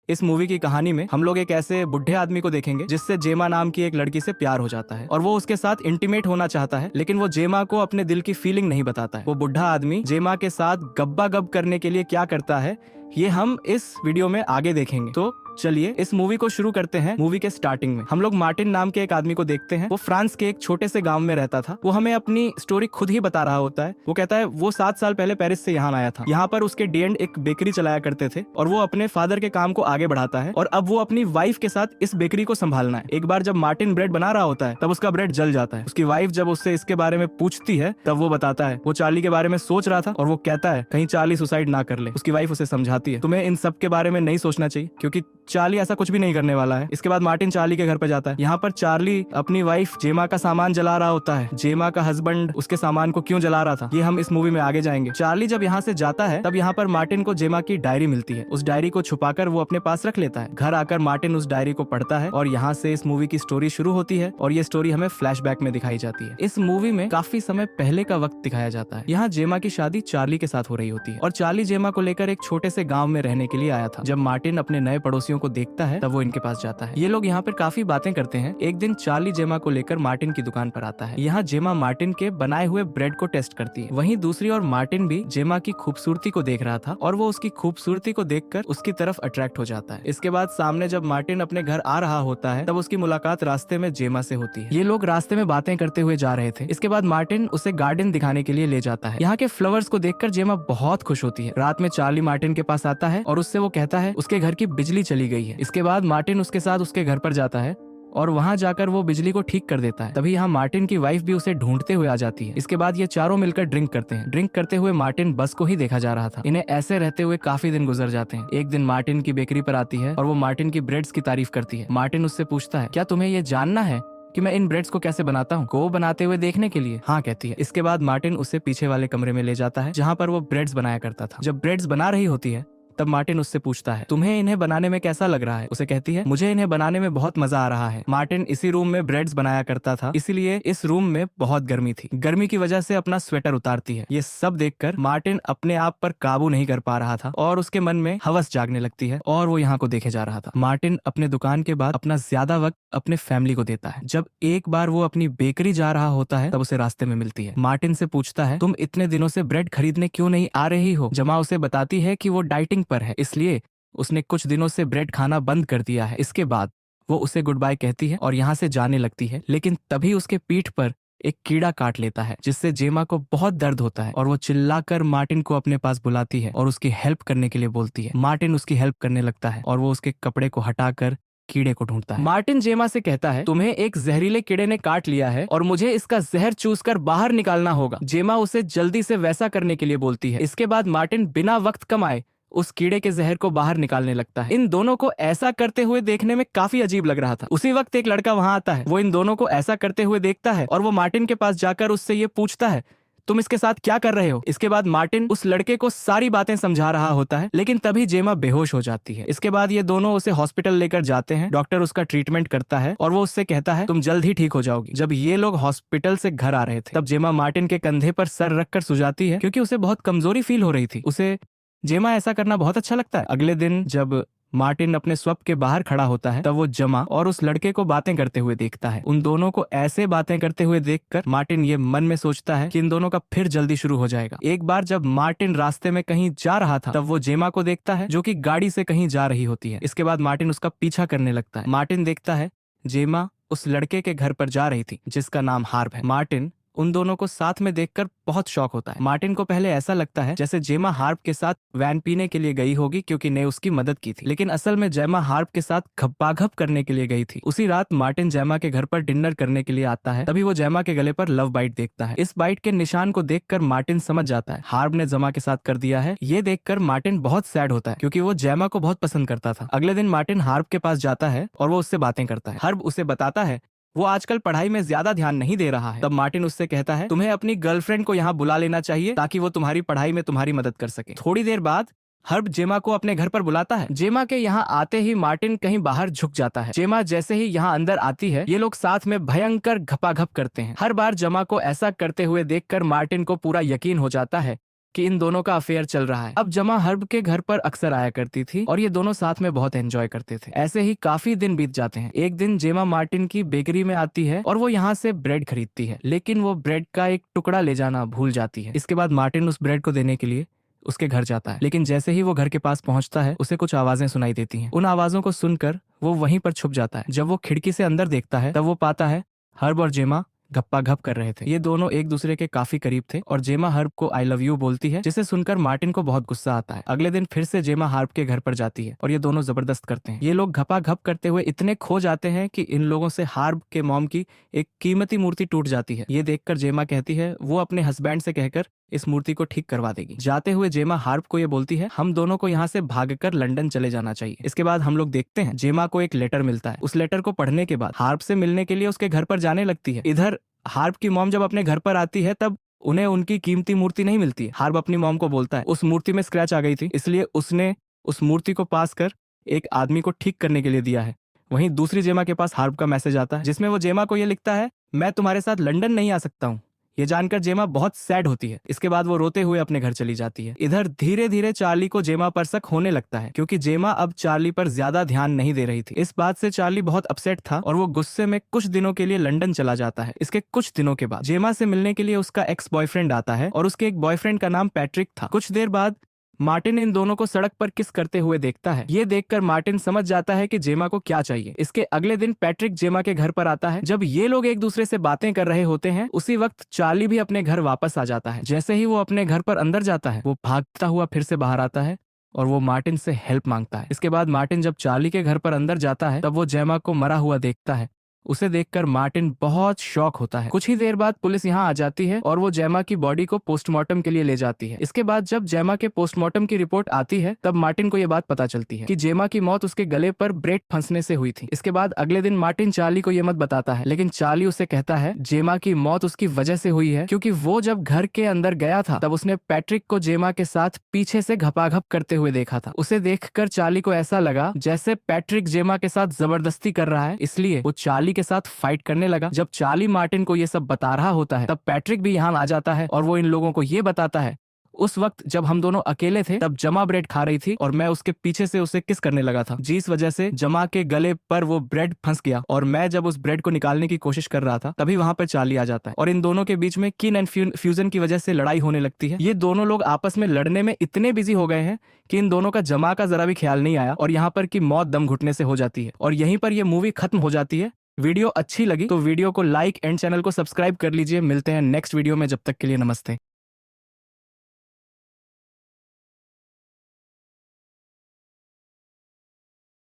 इस मूवी की कहानी में हम लोग एक ऐसे बुढ़े आदमी को देखेंगे जिससे जेमा नाम की एक लड़की से प्यार हो जाता है और वो उसके साथ इंटीमेट होना चाहता है, लेकिन वो जेमा को अपने दिल की फीलिंग नहीं बताता है। वो बुढ़ा आदमी जेमा के साथ गब्बा गब करने के लिए क्या करता है ये हम इस वीडियो में आगे देखेंगे। तो चलिए इस मूवी को शुरू करते हैं। मूवी के स्टार्टिंग में हम लोग मार्टिन नाम के एक आदमी को देखते हैं। वो फ्रांस के एक छोटे से गांव में रहता था। वो हमें अपनी स्टोरी खुद ही बता रहा होता है। वो कहता है वो 7 साल पहले पेरिस से यहाँ आया था। यहाँ पर उसके डैड एक बेकरी चलाया करते थे और वो अपने फादर के काम को आगे बढ़ाता है और अब वो अपनी वाइफ के साथ इस बेकरी को संभालना है। एक बार जब मार्टिन ब्रेड बना रहा होता है तब उसका ब्रेड जल जाता है। उसकी वाइफ जब उससे इसके बारे में पूछती है तब वो बताता है वो चार्ली के बारे में सोच रहा था और वो कहता है कहीं चार्ली सुसाइड ना कर ले। उसकी वाइफ उसे समझाती है तुम्हें इन सब के बारे में नहीं सोचना चाहिए क्योंकि चार्ली ऐसा कुछ भी नहीं करने वाला है। इसके बाद मार्टिन चार्ली के घर पे जाता है। यहाँ पर चार्ली अपनी वाइफ जेमा का सामान जला रहा होता है। जेमा का हस्बैंड उसके सामान को क्यों जला रहा था ये हम इस मूवी में आगे जाएंगे। चार्ली जब यहाँ से जाता है तब यहाँ पर मार्टिन को जेमा की डायरी मिलती है। उस डायरी को छुपाकर वो अपने पास रख लेता है। घर आकर मार्टिन उस डायरी को पढ़ता है और यहाँ से इस मूवी की स्टोरी शुरू होती है और ये स्टोरी हमें फ्लैशबैक में दिखाई जाती है। इस मूवी में काफी समय पहले का वक्त दिखाया जाता है। यहाँ जेमा की शादी चार्ली के साथ हो रही होती है और चार्ली जेमा को लेकर एक छोटे से गाँव में रहने के लिए आया था। जब मार्टिन अपने नए पड़ोसियों को देखता है तब वो इनके पास जाता है। ये लोग यहाँ पर काफी बातें करते हैं। एक दिन चार्ली जेमा को लेकर मार्टिन की दुकान पर आता है। यहाँ जेमा मार्टिन के बनाए हुए ब्रेड को टेस्ट करती है। वहीं दूसरी ओर मार्टिन भी जेमा की खूबसूरती को देख रहा था और वो उसकी खूबसूरती को देखकर उसकी तरफ अट्रैक्ट हो जाता है। इसके बाद सामने जब मार्टिन अपने घर आ रहा होता है तब उसकी मुलाकात रास्ते में जेमा से होती है। ये लोग रास्ते में बातें करते हुए जा रहे थे। इसके बाद मार्टिन उसे गार्डन दिखाने के लिए ले जाता है। यहाँ के फ्लावर्स को देखकर जेमा बहुत खुश होती है। रात में चार्ली मार्टिन के पास आता है और उससे वो कहता है उसके घर की बिजली चली गई है। इसके बाद मार्टिन उसके साथ उसके घर पर जाता है और वहां जाकर वो बिजली को ठीक कर देता है। तभी यहाँ मार्टिन की वाइफ भी उसे ढूंढते हुए आ जाती है। इसके बाद ये चारों मिलकर ड्रिंक करते हैं। ड्रिंक करते हुए मार्टिन बस को ही देखा जा रहा था। इन्हें ऐसे रहते हुए काफी दिन गुजर जाते हैं। एक दिन मार्टिन की बेकरी पर आती है और वो मार्टिन की ब्रेड्स की तारीफ करती है। मार्टिन उससे पूछता है क्या तुम्हें ये जानना है कि मैं इन ब्रेड्स को कैसे बनाता हूँ को बनाते हुए देखने के लिए। हाँ कहती है। इसके बाद मार्टिन उसे पीछे वाले कमरे में ले जाता है जहाँ पर वो ब्रेड्स बनाया करता था। जब ब्रेड्स बना रही होती है तब मार्टिन उससे पूछता है तुम्हें इन्हें बनाने में कैसा लग रहा है। उसे कहती है मुझे इन्हें बनाने में बहुत मजा आ रहा है। मार्टिन इसी रूम में ब्रेड्स बनाया करता था इसीलिए इस रूम में बहुत गर्मी थी। गर्मी की वजह से अपना स्वेटर उतारती है। ये सब देखकर मार्टिन अपने आप पर काबू नहीं कर पा रहा था और उसके मन में हवस जागने लगती है और वो यहाँ को देखे जा रहा था। मार्टिन अपने दुकान के बाद अपना ज्यादा वक्त अपने फैमिली को देता है। जब एक बार वो अपनी बेकरी जा रहा होता है तब उसे रास्ते में मिलती है। मार्टिन से पूछता है तुम इतने दिनों से ब्रेड खरीदने क्यों नहीं आ रही हो। जमा उसे बताती है कि वो डाइटिंग पर है इसलिए उसने कुछ दिनों से ब्रेड खाना बंद कर दिया है। इसके बाद वो उसे गुड बाय कहती है और यहाँ से जाने लगती है, लेकिन तभी उसके पीठ पर एक कीड़ा काट लेता है जिससे जेमा को बहुत दर्द होता है और वो चिल्लाकर मार्टिन को अपने पास बुलाती है और उसकी हेल्प करने के लिए बोलती है। मार्टिन उसकी हेल्प करने लगता है और वो उसके कपड़े को हटाकर कीड़े को ढूंढता है। मार्टिन जेमा से कहता है तुम्हें एक जहरीले कीड़े ने काट लिया है और मुझे इसका जहर चूसकर बाहर निकालना होगा। जेमा उसे जल्दी से वैसा करने के लिए बोलती है। इसके बाद मार्टिन बिना वक्त कमाए उस कीड़े के जहर को बाहर निकालने लगता है। इन दोनों को ऐसा करते हुए देखने में काफी अजीब लग रहा था। उसी वक्त एक लड़का वहां आता है। वो इन दोनों को ऐसा करते हुए देखता है और वो मार्टिन के पास जाकर उससे ये पूछता है तुम इसके साथ क्या कर रहे हो। इसके बाद मार्टिन उस लड़के को सारी बातें समझा रहा होता है, लेकिन तभी जेमा बेहोश हो जाती है। इसके बाद ये दोनों उसे हॉस्पिटल लेकर जाते हैं। डॉक्टर उसका ट्रीटमेंट करता है और वो उससे कहता है तुम जल्द ही ठीक हो जाओगी। जब ये लोग हॉस्पिटल से घर आ रहे थे तब जेमा मार्टिन के कंधे पर सर रखकर सो जाती है क्योंकि उसे बहुत कमजोरी फील हो रही थी। उसे जेमा ऐसा करना बहुत अच्छा लगता है। अगले दिन जब मार्टिन अपने स्वप्न के बाहर खड़ा होता है तब वो जमा और उस लड़के को बातें करते हुए देखता है। उन दोनों को ऐसे बातें करते हुए देखकर मार्टिन ये मन में सोचता है कि इन दोनों का फिर जल्दी शुरू हो जाएगा। एक बार जब मार्टिन रास्ते में कहीं जा रहा था तब वो जेमा को देखता है जो कि गाड़ी से कहीं जा रही होती है। इसके बाद मार्टिन उसका पीछा करने लगता है। मार्टिन देखता है जेमा उस लड़के के घर पर जा रही थी जिसका नाम हार्प है। मार्टिन उन दोनों को साथ में देखकर बहुत शॉक होता है। मार्टिन को पहले ऐसा लगता है जैसे जेमा हार्प के साथ वैन पीने के लिए गई होगी क्योंकि ने उसकी मदद की थी, लेकिन असल में जेमा हार्प के साथ घप्पाघप करने के लिए गई थी। उसी रात मार्टिन जेमा के घर पर डिनर करने के लिए आता है। तभी वो जेमा के गले पर लव बाइट देखता है। इस बाइट के निशान को देखकर मार्टिन समझ जाता है हार्प ने जेमा के साथ कर दिया है। ये देखकर मार्टिन बहुत सैड होता है क्योंकि वो जेमा को बहुत पसंद करता था। अगले दिन मार्टिन हार्प के पास जाता है और वो उससे बातें करता है। हार्प उसे बताता है वो आजकल पढ़ाई में ज्यादा ध्यान नहीं दे रहा है। तब मार्टिन उससे कहता है तुम्हें अपनी गर्लफ्रेंड को यहाँ बुला लेना चाहिए ताकि वो तुम्हारी पढ़ाई में तुम्हारी मदद कर सके। थोड़ी देर बाद हर्ब जेमा को अपने घर पर बुलाता है। जेमा के यहाँ आते ही मार्टिन कहीं बाहर झुक जाता है। जेमा जैसे ही यहाँ अंदर आती है ये लोग साथ में भयंकर घपाघप करते हैं। हर बार जेमा को ऐसा करते हुए देखकर मार्टिन को पूरा यकीन हो जाता है कि इन दोनों का अफेयर चल रहा है। अब जमा हर्ब के घर पर अक्सर आया करती थी और ये दोनों साथ में बहुत एंजॉय करते थे। ऐसे ही काफी दिन बीत जाते हैं। एक दिन जेमा मार्टिन की बेकरी में आती है और वो यहाँ से ब्रेड खरीदती है, लेकिन वो ब्रेड का एक टुकड़ा ले जाना भूल जाती है। इसके बाद मार्टिन उस ब्रेड को देने के लिए उसके घर जाता है, लेकिन जैसे ही वो घर के पास पहुंचता है उसे कुछ आवाजें सुनाई देती हैं। उन आवाजों को सुनकर वो वहीं पर छुप जाता है। जब वो खिड़की से अंदर देखता है तब वो पाता है हर्ब और जेमा गप्पा घप कर रहे थे। ये दोनों एक दूसरे के काफी करीब थे और जेमा हर्ब को आई लव यू बोलती है, जिसे सुनकर मार्टिन को बहुत गुस्सा आता है। अगले दिन फिर से जेमा हर्ब के घर पर जाती है और ये दोनों जबरदस्त करते हैं। ये लोग घपा घप करते हुए इतने खो जाते हैं कि इन लोगों से हर्ब के मॉम की एक कीमती मूर्ति टूट जाती है। ये देखकर जेमा कहती है वो अपने हस्बैंड से कहकर इस मूर्ति को ठीक करवा देगी। जाते हुए जेमा हार्प को ये बोलती है हम दोनों को यहाँ से भागकर लंदन चले जाना चाहिए। इसके बाद हम लोग देखते हैं जेमा को एक लेटर मिलता है। उस लेटर को पढ़ने के बाद हार्प से मिलने के लिए उसके घर पर जाने लगती है। इधर हार्प की मॉम जब अपने घर पर आती है तब उन्हें उनकी कीमती मूर्ति नहीं मिलती है। हार्प अपनी मॉम को बोलता है उस मूर्ति में स्क्रैच आ गई थी, इसलिए उसने उस मूर्ति को पास कर एक आदमी को ठीक करने के लिए दिया है। वहीं दूसरी जेमा के पास हार्प का मैसेज आता है जिसमें वो जेमा को ये लिखता है मैं तुम्हारे साथ लंदन नहीं आ सकता हूँ। ये जानकर जेमा बहुत सैड होती है। इसके बाद वो रोते हुए अपने घर चली जाती है। इधर धीरे धीरे चार्ली को जेमा पर शक होने लगता है, क्योंकि जेमा अब चार्ली पर ज्यादा ध्यान नहीं दे रही थी। इस बात से चार्ली बहुत अपसेट था और वो गुस्से में कुछ दिनों के लिए लंदन चला जाता है। इसके कुछ दिनों के बाद जेमा से मिलने के लिए उसका एक्स बॉयफ्रेंड आता है और उसके एक बॉयफ्रेंड का नाम पैट्रिक था। कुछ देर बाद मार्टिन इन दोनों को सड़क पर किस करते हुए देखता है। ये देखकर मार्टिन समझ जाता है कि जेमा को क्या चाहिए। इसके अगले दिन पैट्रिक जेमा के घर पर आता है। जब ये लोग एक दूसरे से बातें कर रहे होते हैं उसी वक्त चार्ली भी अपने घर वापस आ जाता है। जैसे ही वो अपने घर पर अंदर जाता है वो भागता हुआ फिर से बाहर आता है और वो मार्टिन से हेल्प मांगता है। इसके बाद मार्टिन जब चार्ली के घर पर अंदर जाता है तब वो जेमा को मरा हुआ देखता है। उसे देखकर मार्टिन बहुत शॉक होता है। कुछ ही देर बाद पुलिस यहाँ आ जाती है और वो जेमा की बॉडी को पोस्टमार्टम के लिए ले जाती है। इसके बाद जब जेमा के पोस्टमार्टम की रिपोर्ट आती है तब मार्टिन को ये बात पता चलती है कि जेमा की मौत उसके गले पर ब्रेड फंसने से हुई थी। इसके बाद अगले दिन मार्टिन चार्ली को ये मत बताता है, लेकिन चार्ली उसे कहता है जेमा की मौत उसकी वजह से हुई है, क्योंकि वो जब घर के अंदर गया था तब उसने पैट्रिक को जेमा के साथ पीछे से घपाघप करते हुए देखा था। उसे देखकर चार्ली को ऐसा लगा जैसे पैट्रिक जेमा के साथ जबरदस्ती कर रहा है, इसलिए वो चार्ली के साथ फाइट करने लगा। जब चार्ली मार्टिन को ये सब बता रहा होता है तब पैट्रिक भी यहाँ आ जाता है और वो इन लोगों को ये बताता है उस वक्त जब हम दोनों अकेले थे तब जमा ब्रेड खा रही थी और मैं उसके पीछे से उसे किस करने लगा था, जिस वजह से जमा के गले पर वो ब्रेड फंस गया और मैं जब उस ब्रेड को निकालने की कोशिश कर रहा था तभी वहां पर चार्ली आ जाता है और इन दोनों के बीच में किन एंड फ्यूजन की वजह से लड़ाई होने लगती है। ये दोनों लोग आपस में लड़ने में इतने बिजी हो गए हैं कि इन दोनों का जमा का जरा भी ख्याल नहीं आया और यहाँ पर की मौत दम घुटने से हो जाती है और यहीं पर यह मूवी खत्म हो जाती है। वीडियो अच्छी लगी तो वीडियो को लाइक एंड चैनल को सब्सक्राइब कर लीजिए। मिलते हैं नेक्स्ट वीडियो में, जब तक के लिए नमस्ते।